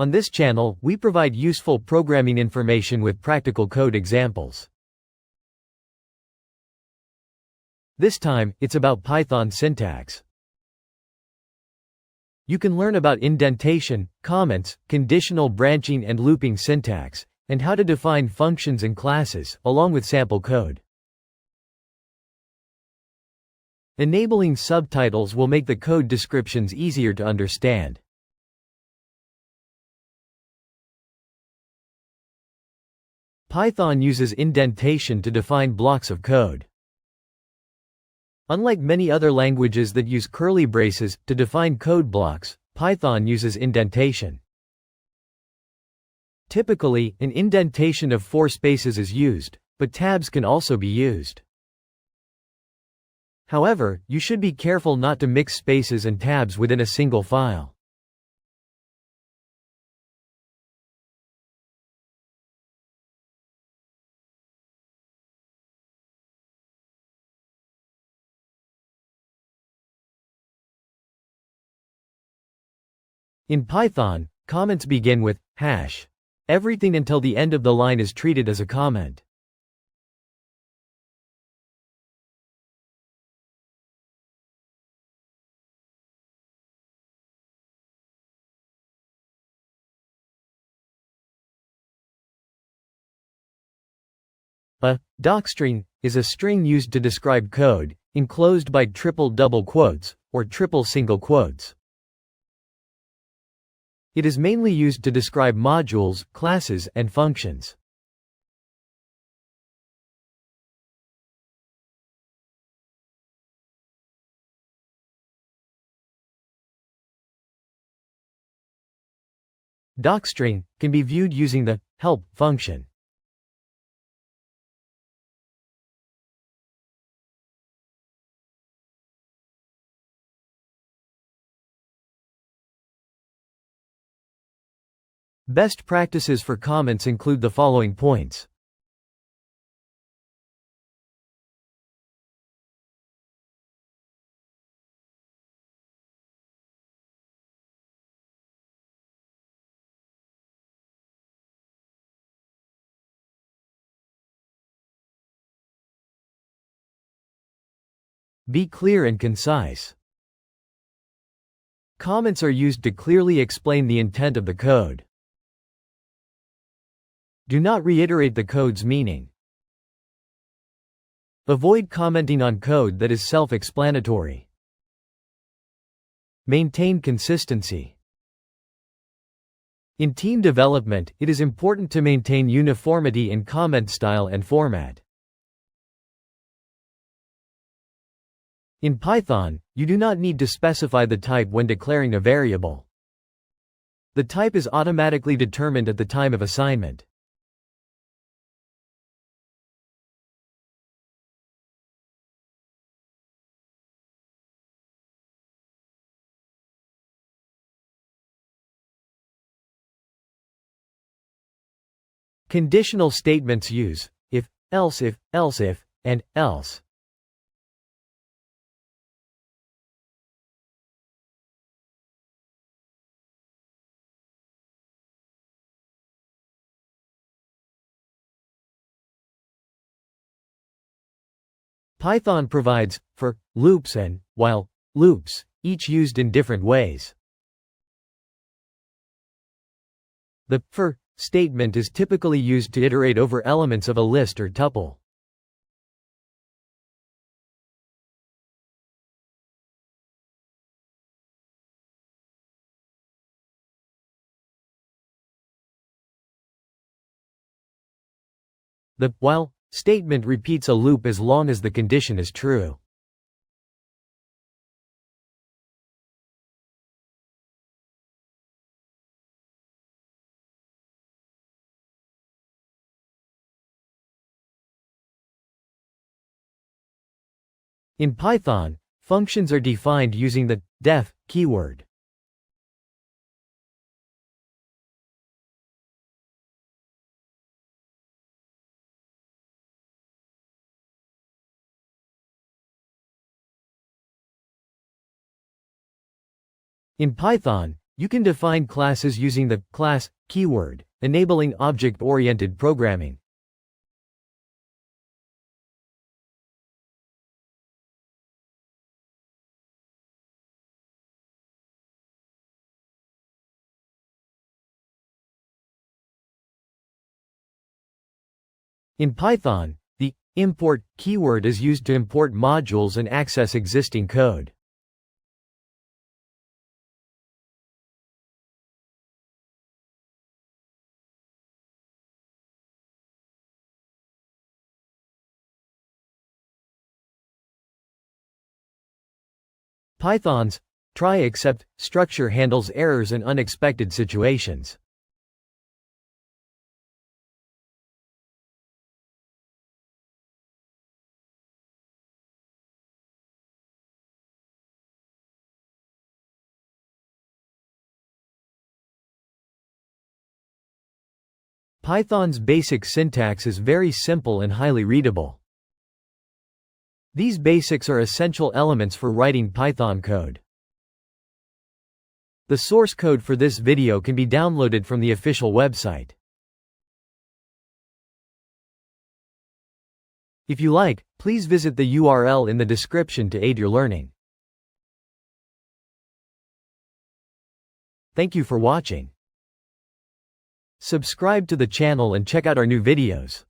On this channel, we provide useful programming information with practical code examples. This time, it's about Python syntax. You can learn about indentation, comments, conditional branching and looping syntax, and how to define functions and classes, along with sample code. Enabling subtitles will make the code descriptions easier to understand. Python uses indentation to define blocks of code. Unlike many other languages that use curly braces to define code blocks, Python uses indentation. Typically, an indentation of 4 spaces is used, but tabs can also be used. However, you should be careful not to mix spaces and tabs within a single file. In Python, comments begin with hash. Everything until the end of the line is treated as a comment. A docstring is a string used to describe code, enclosed by triple double quotes, or triple single quotes. It is mainly used to describe modules, classes, and functions. Docstring can be viewed using the help function. Best practices for comments include the following points. Be clear and concise. Comments are used to clearly explain the intent of the code. Do not reiterate the code's meaning. Avoid commenting on code that is self-explanatory. Maintain consistency. In team development, it is important to maintain uniformity in comment style and format. In Python, you do not need to specify the type when declaring a variable. The type is automatically determined at the time of assignment. Conditional statements use if, else, and else. Python provides for loops and while loops, each used in different ways. The for statement is typically used to iterate over elements of a list or tuple. The while statement repeats a loop as long as the condition is true. In Python, functions are defined using the def keyword. In Python, You can define classes using the class keyword, enabling object-oriented programming. In Python, the import keyword is used to import modules and access existing code. Python's try except structure handles errors and unexpected situations. Python's basic syntax is very simple and highly readable. These basics are essential elements for writing Python code. The source code for this video can be downloaded from the official website. If you like, please visit the URL in the description to aid your learning. Thank you for watching. Subscribe to the channel and check out our new videos.